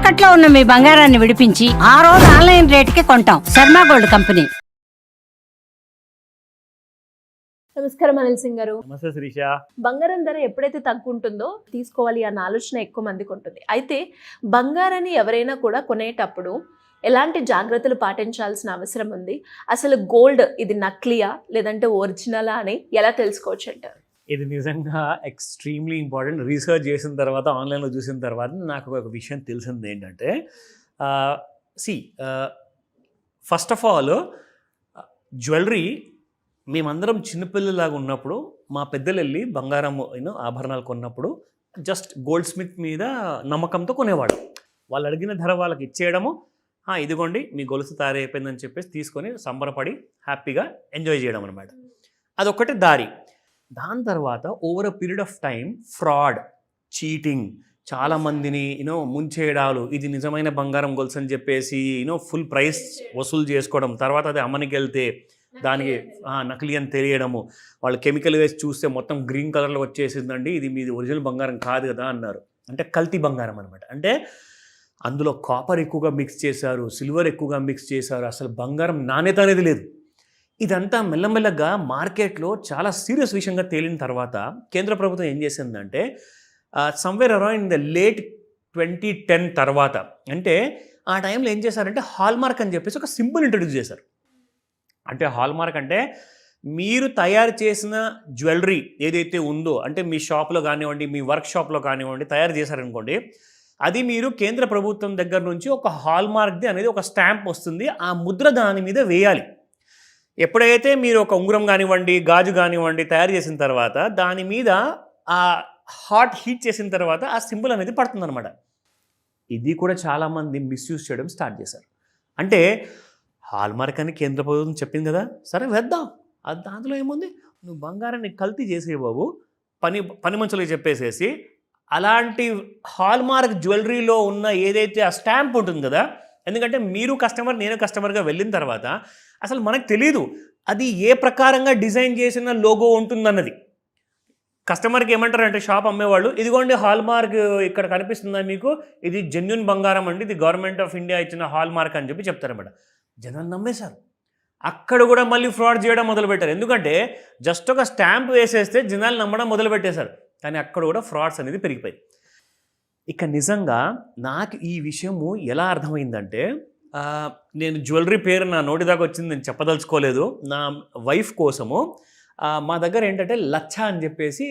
తాకట్లో ఉన్న మీ బంగారాన్ని విడిపించి ఆ రోజు ఆన్లైన్ రేటుకి కొంటాం. Sharma gold company. నమస్కారం అనిల్ సింగ్ గారు. నమస్తే శిరీష. బంగారం ధర ఎప్పుడైతే తగ్గుంటుందో తీసుకోవాలి అన్న ఆలోచన ఎక్కువ మందికి ఉంటుంది. అయితే బంగారాన్ని ఎవరైనా కూడా కొనేటప్పుడు ఎలాంటి జాగ్రత్తలు పాటించాల్సిన అవసరం ఉంది? అసలు గోల్డ్ ఇది నకిలీయా లేదంటే ఒరిజినలా అని ఎలా తెలుసుకోవచ్చు అంటారు? ఇది నిజంగా ఎక్స్ట్రీమ్లీ ఇంపార్టెంట్. రీసెర్చ్ చేసిన తర్వాత, ఆన్లైన్లో చూసిన తర్వాత నాకు ఒక విషయం తెలిసింది ఏంటంటే, ఫస్ట్ ఆఫ్ ఆల్ జ్యువెలరీ మేమందరం చిన్నపిల్లలాగా ఉన్నప్పుడు మా పెద్దలు వెళ్ళి బంగారం ఆభరణాలు కొన్నప్పుడు జస్ట్ గోల్డ్ స్మిత్ మీద నమ్మకంతో కొనేవాడు. వాళ్ళు అడిగిన ధర వాళ్ళకి ఇచ్చేయడము, ఇదిగోండి మీ గొలుసు తయారైపోయిందని చెప్పేసి తీసుకొని సంబరపడి హ్యాపీగా ఎంజాయ్ చేయడం అనమాట. అదొక్కటి దారి. దాని తర్వాత over a period of time fraud, cheating, చాలామందిని ముంచేయడాలు, ఇది నిజమైన బంగారం గొలుసు అని చెప్పేసి ఫుల్ ప్రైస్ వసూలు చేసుకోవడం, తర్వాత అది అమ్మనికి వెళ్తే దానికి నకిలీ అని తెలియడము, వాళ్ళు కెమికల్ వేసి చూస్తే మొత్తం గ్రీన్ కలర్లో వచ్చేసిందండి, ఇది మీది ఒరిజినల్ బంగారం కాదు కదా అన్నారు. అంటే కల్తీ బంగారం అనమాట. అంటే అందులో కాపర్ ఎక్కువగా మిక్స్ చేశారు, సిల్వర్ ఎక్కువగా మిక్స్ చేశారు, అసలు బంగారం నాణ్యత అనేది లేదు. ఇదంతా మెల్లమెల్లగా మార్కెట్లో చాలా సీరియస్ విషయంగా తేలిన తర్వాత కేంద్ర ప్రభుత్వం ఏం చేసిందంటే, somewhere around in the late 2010 తర్వాత, అంటే ఆ టైంలో ఏం చేశారంటే హాల్మార్క్ అని చెప్పేసి ఒక సింబల్ ఇంట్రడ్యూస్ చేశారు. అంటే హాల్మార్క్ అంటే మీరు తయారు చేసిన జ్యువెలరీ ఏదైతే ఉందో, అంటే మీ షాప్లో కానివ్వండి, మీ వర్క్ షాప్లో కానివ్వండి తయారు చేశారనుకోండి, అది మీరు కేంద్ర ప్రభుత్వం దగ్గర నుంచి ఒక హాల్మార్క్ది అనేది ఒక స్టాంప్ వస్తుంది, ఆ ముద్ర దాని మీద వేయాలి. ఎప్పుడైతే మీరు ఒక ఉంగరం కానివ్వండి, గాజు కానివ్వండి తయారు చేసిన తర్వాత దాని మీద ఆ హాట్ హీట్ చేసిన తర్వాత ఆ సింబల్ అనేది పడుతుందన్నమాట. ఇది కూడా చాలామంది మిస్యూజ్ చేయడం స్టార్ట్ చేశారు. అంటే హాల్మార్క్ అని కేంద్ర ప్రభుత్వం చెప్పింది కదా, సరే వేద్దాం, అది దాంట్లో ఏముంది, నువ్వు బంగారాన్ని కల్తీ చేసే బాబు, పని మనుషులకు చెప్పేసేసి అలాంటి హాల్మార్క్ జ్యువెలరీలో ఉన్న ఏదైతే ఆ స్టాంప్ ఉంటుంది కదా, ఎందుకంటే మీరు కస్టమర్, నేను కస్టమర్గా వెళ్ళిన తర్వాత అసలు మనకు తెలీదు అది ఏ ప్రకారంగా డిజైన్ చేసిన లోగో ఉంటుందన్నది. కస్టమర్కి ఏమంటారంటే షాప్ అమ్మేవాళ్ళు, ఇదిగోండి హాల్మార్క్ ఇక్కడ కనిపిస్తుందా మీకు, ఇది జెన్యున్ బంగారం అండి, ఇది గవర్నమెంట్ ఆఫ్ ఇండియా ఇచ్చిన హాల్మార్క్ అని చెప్పి చెప్తారన్నమాట. జనాలు నమ్మేశారు. అక్కడ కూడా మళ్ళీ ఫ్రాడ్ చేయడం మొదలుపెట్టారు. ఎందుకంటే జస్ట్ ఒక స్టాంప్ వేసేస్తే జనాలు నమ్మడం మొదలుపెట్టేశారు. కానీ అక్కడ కూడా ఫ్రాడ్స్ అనేది పెరిగిపోయి. ఇక నిజంగా నాకు ఈ విషయము ఎలా అర్థమైందంటే, నేను జ్యువెలరీ పేరు నా నోటి దాకా వచ్చింది, నేను చెప్పదలుచుకోలేదు. నా వైఫ్ కోసము మా దగ్గర ఏంటంటే లచ్చా అని చెప్పేసి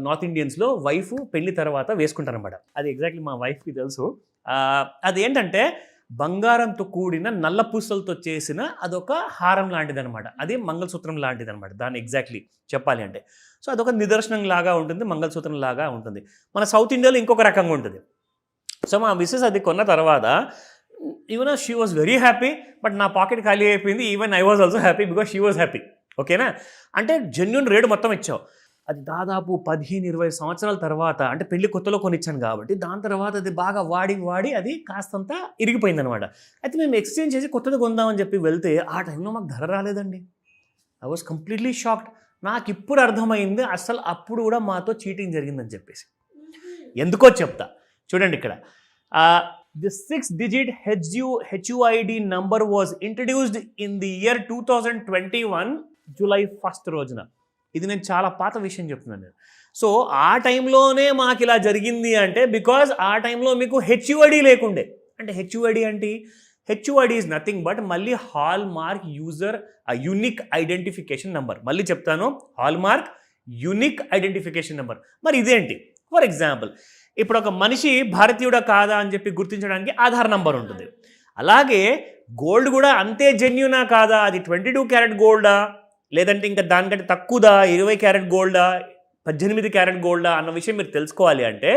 నార్త్ ఇండియన్స్లో వైఫ్ పెళ్లి తర్వాత వేసుకుంటారనమాట. అది ఎగ్జాక్ట్లీ మా వైఫ్కి తెలుసు. అదేంటంటే బంగారంతో కూడిన నల్ల పూసలతో చేసిన అదొక హారం లాంటిదనమాట, అది మంగళసూత్రం లాంటిదనమాట. దాన్ని ఎగ్జాక్ట్లీ చెప్పాలి అంటే సో అదొక నిదర్శనం లాగా ఉంటుంది, మంగళసూత్రం లాగా ఉంటుంది. మన సౌత్ ఇండియాలో ఇంకొక రకంగా ఉంటుంది. సో మా మిస్సెస్ అది కొన్న తర్వాత she was very happy, but నా పాకెట్ ఖాళీ అయిపోయింది. Even I was also happy because she was happy. ఓకేనా? అంటే జెన్యున్ రేటు మొత్తం ఇచ్చావు. అది దాదాపు 15-20 సంవత్సరాల తర్వాత, అంటే పెళ్లి కొత్తలో కొనిచ్చాను కాబట్టి దాని తర్వాత అది బాగా వాడి అది కాస్తంత ఇరిగిపోయిందనమాట. అయితే మేము ఎక్స్చేంజ్ చేసి కొత్తది కొందామని చెప్పి వెళ్తే ఆ టైంలో మాకు ధర రాలేదండి. I was completely shocked. నాకు ఇప్పుడు అర్థమైంది అసలు అప్పుడు కూడా మాతో చీటింగ్ జరిగిందని చెప్పేసి. ఎందుకో చెప్తా చూడండి. ఇక్కడ the 6-digit HUID number was introduced in the year 2021 July 1st రోజున. ఇది నేను చాలా పాత విషయం చెప్తున్నాను నేను. సో ఆ టైంలోనే మాకు ఇలా జరిగింది అంటే బికాజ్ ఆ టైంలో మీకు HUID లేకుండే. అంటే HUID అంటే HUID ఈజ్ నథింగ్ బట్ మళ్ళీ hallmark user unique identification number. మళ్ళీ చెప్తాను, హాల్మార్క్ యూనిక్ ఐడెంటిఫికేషన్ నెంబర్. మరి ఇదేంటి? ఫర్ ఎగ్జాంపుల్, ఇప్పుడు ఒక మనిషి భారతీయుడా కాదా అని చెప్పి గుర్తించడానికి ఆధార్ నంబర్ ఉంటుంది. అలాగే గోల్డ్ కూడా అంతే జెన్యునా కాదా, అది 22 క్యారెట్ గోల్డా లేదంటే ఇంకా దానికంటే తక్కువదా, 20 క్యారెట్ గోల్డా, 18 క్యారెట్ గోల్డా అన్న విషయం మీరు తెలుసుకోవాలి అంటే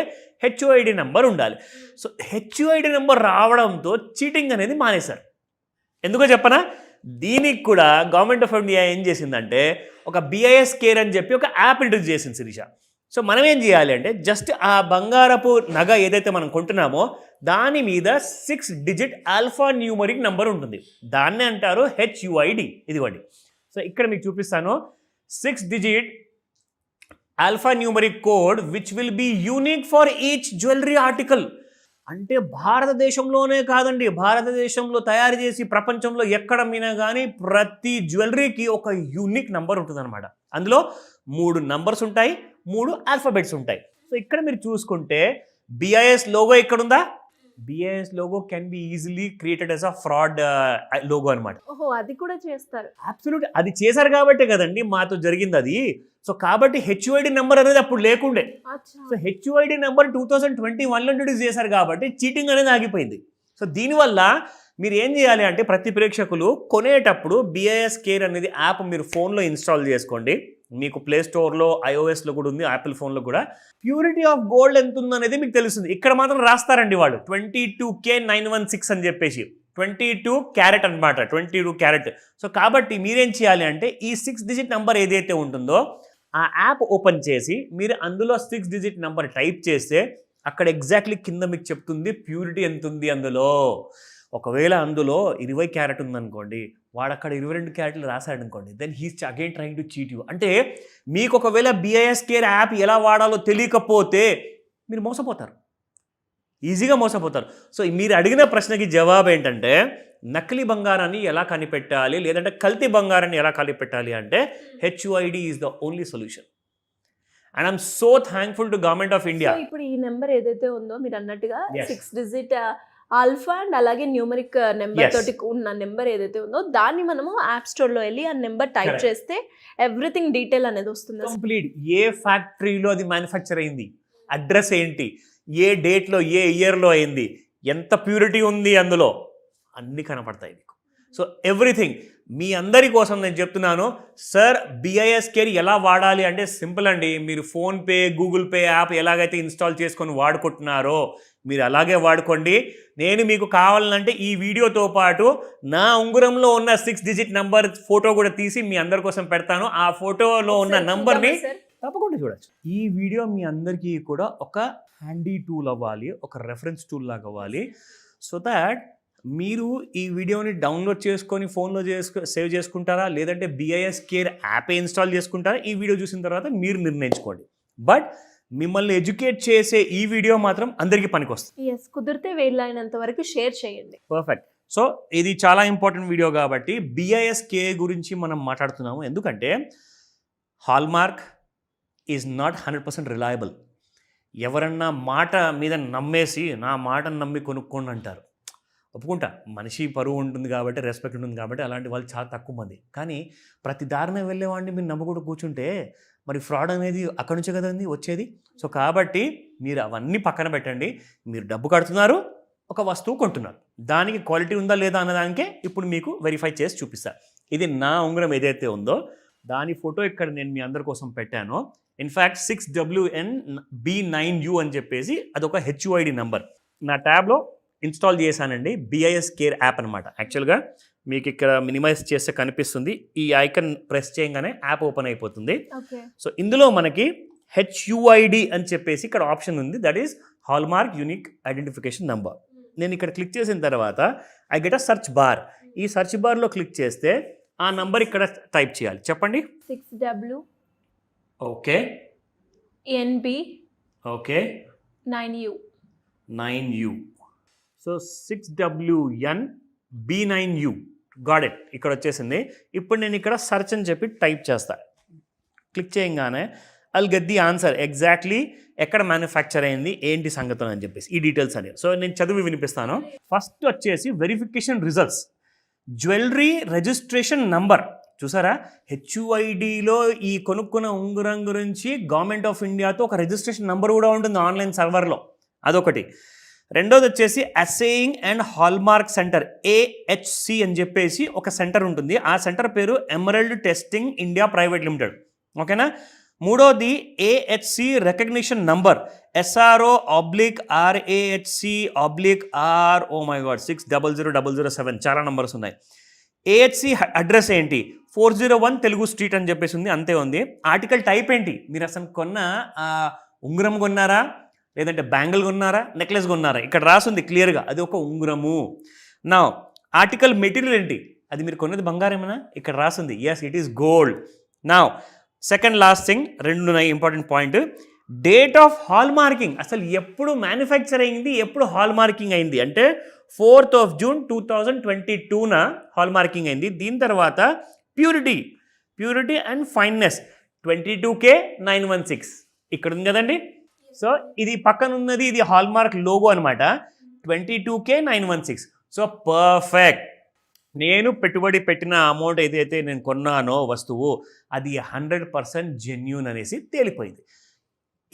HUID నెంబర్ ఉండాలి. సో HUID నెంబర్ రావడంతో చీటింగ్ అనేది మానేశారు. ఎందుకో చెప్పనా? దీనికి కూడా గవర్నమెంట్ ఆఫ్ ఇండియా ఏం చేసిందంటే ఒక BIS కేర్ అని చెప్పి ఒక యాప్ ఇంట్రడ్యూస్ చేసింది శిరీష. సో మనం ఏం చేయాలి అంటే జస్ట్ ఆ బంగారపు నగ ఏదైతే మనం కొంటున్నామో దాని మీద 6-digit ఆల్ఫా న్యూమరిక్ నెంబర్ ఉంటుంది. దాన్నే అంటారు HUID. ఇదిగోండి. సో ఇక్కడ మీకు చూపిస్తాను. 6-digit alphanumeric code which will be unique for each jewelry article. అంటే భారతదేశంలోనే కాదండి, భారతదేశంలో తయారు చేసి ప్రపంచంలో ఎక్కడ మీనా కానీ ప్రతి జ్యువెలరీకి ఒక యూనిక్ నంబర్ ఉంటుందన్నమాట. అందులో 3 నంబర్స్ ఉంటాయి, 3 ఆల్ఫాబెట్స్ ఉంటాయి. సో ఇక్కడ మీరు చూసుకుంటే బిఐఎస్ లోగో ఇక్కడ ఉందా, BIS logo can be easily created as a fraud logo అనమాట. ఓహో, అది కూడా చేస్తారు. అబ్సల్యూట్, అది చేశారు కాబట్టే కదండి మాతో జరిగింది అది. సో కాబట్టి హెచ్యుఐడి నెంబర్ అనేది అప్పుడు లేకుండే. సో హెచ్యుఐడి నెంబర్ 2021లో ఇంట్రొడ్యూస్ చేశారు కాబట్టి చీటింగ్ అనేది ఆగిపోయింది. సో దీనివల్ల మీరు ఏం చేయాలి అంటే ప్రతి ప్రేక్షకులు కొనేటప్పుడు బిఐఎస్ కేర్ అనేది యాప్ మీరు ఫోన్లో ఇన్స్టాల్ చేసుకోండి. మీకు ప్లే స్టోర్లో, ఐఓఎస్లో కూడా ఉంది, యాపిల్ ఫోన్లో కూడా. ప్యూరిటీ ఆఫ్ గోల్డ్ ఎంత ఉందనేది మీకు తెలుస్తుంది. ఇక్కడ మాత్రం రాస్తారండి వాళ్ళు 22K916 అని చెప్పేసి, 22 క్యారెట్ అనమాట, 22 క్యారెట్. సో కాబట్టి మీరేం చేయాలి అంటే ఈ 6 డిజిట్ నెంబర్ ఏదైతే ఉంటుందో ఆ యాప్ ఓపెన్ చేసి మీరు అందులో 6 డిజిట్ నెంబర్ టైప్ చేస్తే అక్కడ ఎగ్జాక్ట్లీ కింద మీకు చెప్తుంది ప్యూరిటీ ఎంత ఉంది అందులో. ఒకవేళ అందులో 20 క్యారెట్ ఉందనుకోండి, వాడు అక్కడ 22 క్యారెట్లు రాశాడు అనుకోండి, then he's again trying to cheat you. అంటే మీకు ఒకవేళ బిఐఎస్ కేర్ యాప్ ఎలా వాడాలో తెలియకపోతే మీరు మోసపోతారు, ఈజీగా మోసపోతారు. సో మీరు అడిగిన ప్రశ్నకి జవాబు ఏంటంటే నకిలీ బంగారాన్ని ఎలా కనిపెట్టాలి, లేదంటే కల్తీ బంగారాన్ని ఎలా కనిపెట్టాలి అంటే HUID is the only solution. And I'm so thankful to government of India. ఇప్పుడు ఈ నెంబర్ ఏదైతే ఉందో మీరు అన్నట్టుగా 6 డిజిట్ ఆల్ఫా అండ్ అలాగే న్యూమరిక్ నెంబర్ తోటి ఉన్న నెంబర్ ఏదైతే ఉందో దాన్ని మనము యాప్ స్టోర్లో వెళ్ళి ఆ నెంబర్ టైప్ చేస్తే ఎవ్రీథింగ్ డీటెయిల్ అనేది వస్తుంది. కంప్లీట్ ఏ ఫ్యాక్టరీలో అది మ్యానుఫ్యాక్చర్ అయింది, అడ్రస్ ఏంటి, ఏ డేట్లో ఏ ఇయర్లో అయింది, ఎంత ప్యూరిటీ ఉంది అందులో, అన్నీ కనపడతాయి మీకు. సో ఎవ్రీథింగ్ మీ అందరి కోసం నేను చెప్తున్నాను. సార్ బిఐఎస్ కేర్ ఎలా వాడాలి అంటే సింపుల్ అండి. మీరు ఫోన్పే, గూగుల్ పే యాప్ ఎలాగైతే ఇన్స్టాల్ చేసుకొని వాడుకుంటున్నారో మీరు అలాగే వాడుకోండి. నేను మీకు కావాలంటే ఈ వీడియోతో పాటు నా ఉంగరంలో ఉన్న 6 డిజిట్ నంబర్ ఫోటో కూడా తీసి మీ అందరి కోసం పెడతాను. ఆ ఫోటోలో ఉన్న నంబర్ని తప్పకుండా చూడొచ్చు. ఈ వీడియో మీ అందరికీ కూడా ఒక హ్యాండీ టూల్ అవ్వాలి, ఒక రెఫరెన్స్ టూల్ లాగా అవ్వాలి. సో దాట్ మీరు ఈ వీడియోని డౌన్లోడ్ చేసుకొని ఫోన్లో సేవ్ చేసుకుంటారా, లేదంటే బిఐఎస్ కేర్ యాప్ ఇన్స్టాల్ చేసుకుంటారా, ఈ వీడియో చూసిన తర్వాత మీరు నిర్ణయించుకోండి. బట్ మిమ్మల్ని ఎడ్యుకేట్ చేసే ఈ వీడియో మాత్రం అందరికీ పనికొస్తుంది. ఎస్, కుదిరితే వీలైనంత వరకు షేర్ చేయండి. పర్ఫెక్ట్. సో ఇది చాలా ఇంపార్టెంట్ వీడియో కాబట్టి బిఐఎస్ కేర్ గురించి మనం మాట్లాడుతున్నాము. ఎందుకంటే హాల్మార్క్ ఈజ్ నాట్ 100% రిలయబుల్. ఎవరన్నా మాట మీద నమ్మేసి నా మాటను నమ్మి కొనుక్కోండి అంటారు. ఒప్పుకుంటా, మనిషి పరువు ఉంటుంది కాబట్టి, రెస్పెక్ట్ ఉంటుంది కాబట్టి అలాంటి వాళ్ళు చాలా తక్కువ మంది. కానీ ప్రతి దారిన వెళ్ళేవాడిని మీరు నమ్మకుండా కూర్చుంటే మరి ఫ్రాడ్ అనేది అక్కడి నుంచే కదండి వచ్చేది. సో కాబట్టి మీరు అవన్నీ పక్కన పెట్టండి. మీరు డబ్బు కడుతున్నారు, ఒక వస్తువు కొంటున్నారు, దానికి క్వాలిటీ ఉందా లేదా అన్నదానికే ఇప్పుడు మీకు వెరిఫై చేసి చూపిస్తాను. ఇది నా ఉంగరం ఏదైతే ఉందో దాని ఫోటో ఇక్కడ నేను మీ అందరి కోసం పెట్టాను. ఇన్ఫ్యాక్ట్ 6WNB9U అని చెప్పేసి అదొక హెచ్యుఐడి నెంబర్ నా ట్యాబ్లో ఇన్స్టాల్ చేశానండి. బిఐఎస్ కేర్ యాప్ అనమాట. యాక్చువల్గా మీకు ఇక్కడ మినిమైజ్ చేస్తే కనిపిస్తుంది, ఈ ఐకన్ ప్రెస్ చేయగానే యాప్ ఓపెన్ అయిపోతుంది. సో ఇందులో మనకి హెచ్యుఐడి అని చెప్పేసి ఇక్కడ ఆప్షన్ ఉంది, that is hallmark unique identification number. నేను ఇక్కడ క్లిక్ చేసిన తర్వాత I get a search bar. ఈ సర్చ్ బార్లో క్లిక్ చేస్తే ఆ నంబర్ ఇక్కడ టైప్ చేయాలి. చెప్పండి. 6W okay, NB okay, 9U. So 6WNB9U got it, ఇక్కడ వచ్చేసింది. ఇప్పుడు నేను ఇక్కడ సర్చ్ అని చెప్పి టైప్ చేస్తా. క్లిక్ చేయగానే I'll get the answer exactly ఎక్కడ మ్యానుఫ్యాక్చర్ అయింది, ఏంటి సంగతులు అని చెప్పేసి ఈ డీటెయిల్స్ అనేవి. సో నేను చదివి వినిపిస్తాను. ఫస్ట్ వచ్చేసి verification results, jewellery registration number. చూసారా, హెచ్యుఐడిలో ఈ కొనుక్కున్న ఉంగరం గురించి గవర్నమెంట్ ఆఫ్ ఇండియాతో ఒక రిజిస్ట్రేషన్ నెంబర్ కూడా ఉంటుంది ఆన్లైన్ సర్వర్లో, అదొకటి. రెండోది వచ్చేసి assaying and hallmark centre, AHC అని చెప్పేసి ఒక సెంటర్ ఉంటుంది. ఆ సెంటర్ పేరు emerald testing India private limited. ఓకేనా. మూడోది AHC recognition number, SRO/RAHC/R, oh my God 600007, చాలా నంబర్స్ ఉన్నాయి. AHC అడ్రస్ ఏంటి, 401 తెలుగు స్ట్రీట్ అని చెప్పేసి ఉంది, అంతే ఉంది. ఆర్టికల్ టైప్ ఏంటి, మీరు అసలు కొన్న ఉంగరం కొన్నారా, లేదంటే బ్యాంగిల్ కొన్నారా, నెక్లెస్ కొన్నారా, ఇక్కడ రాసింది క్లియర్గా అది ఒక ఉంగరము. నా ఆర్టికల్ మెటీరియల్ ఏంటి, అది మీరు కొన్నది బంగారమేనా, ఇక్కడ రాసింది ఎస్ ఇట్ ఈస్ గోల్డ్. నా సెకండ్ లాస్ట్ థింగ్, రెండు ఉన్నాయి important point, date of hall marking అసలు ఎప్పుడు మ్యానుఫ్యాక్చర్ అయింది, ఎప్పుడు హాల్ మార్కింగ్ అయింది అంటే 4th of June 2022న హాల్ మార్కింగ్ అయింది. దీని తర్వాత ప్యూరిటీ అండ్ ఫైన్నెస్ 22K916 ఇక్కడ ఉంది కదండి. సో ఇది పక్కన ఉన్నది ఇది హాల్ మార్క్ లోగో అనమాట, 22K916. So perfect. నేను పెట్టుబడి పెట్టిన అమౌంట్ ఏదైతే నేను కొన్నానో వస్తువు అది 100% జెన్యూన్ అనేసి తేలిపోయింది.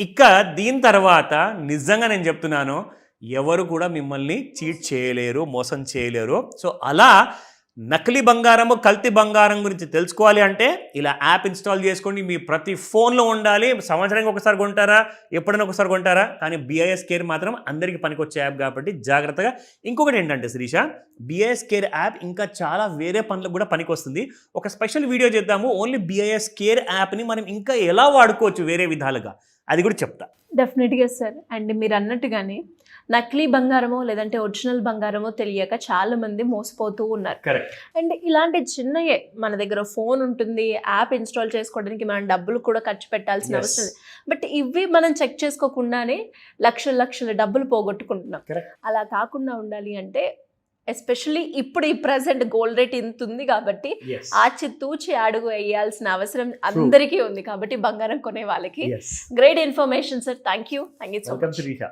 ఇక దీని తర్వాత నిజంగా నేను చెప్తున్నాను, ఎవరు కూడా మిమ్మల్ని చీట్ చేయలేరు, మోసం చేయలేరు. సో అలా నకిలీ బంగారము, కల్తీ బంగారం గురించి తెలుసుకోవాలి అంటే ఇలా యాప్ ఇన్స్టాల్ చేసుకోండి. మీ ప్రతి ఫోన్లో ఉండాలి. సంవత్సరానికి ఒకసారి కొంటారా, ఎప్పుడైనా ఒకసారి కొంటారా, కానీ BIS కేర్ మాత్రం అందరికీ పనికొచ్చే యాప్ కాబట్టి జాగ్రత్తగా. ఇంకొకటి ఏంటంటే శిరీష, BIS కేర్ యాప్ ఇంకా చాలా వేరే పనులకు కూడా పనికొస్తుంది. ఒక స్పెషల్ వీడియో చేద్దాము, ఓన్లీ BIS కేర్ యాప్ని మనం ఇంకా ఎలా వాడుకోవచ్చు వేరే విధాలుగా, అది కూడా చెప్తా. డెఫినెట్గా సార్. అండ్ మీరు అన్నట్టుగానే నకిలీ బంగారమో లేదంటే ఒరిజినల్ బంగారమో తెలియక చాలా మంది మోసపోతూ ఉన్నారు. కరెక్ట్. అండ్ ఇలాంటి చిన్నయే మన దగ్గర ఫోన్ ఉంటుంది, యాప్ ఇన్స్టాల్ చేసుకోవడానికి మనం డబ్బులు కూడా ఖర్చు పెట్టాల్సిన అవసరం లేదు. బట్ ఇవి మనం చెక్ చేసుకోకుండానే లక్షల డబ్బులు పోగొట్టుకుంటున్నాం. అలా కాకుండా ఉండాలి అంటే ఎస్పెషల్లీ ఇప్పుడు ఈ ప్రెసెంట్ గోల్డ్ రేట్ ఇంత ఉంది కాబట్టి ఆచితూచి అడుగు వేయాల్సిన అవసరం అందరికీ ఉంది. కాబట్టి బంగారం కొనే వాళ్ళకి great information sir. Thank you so much.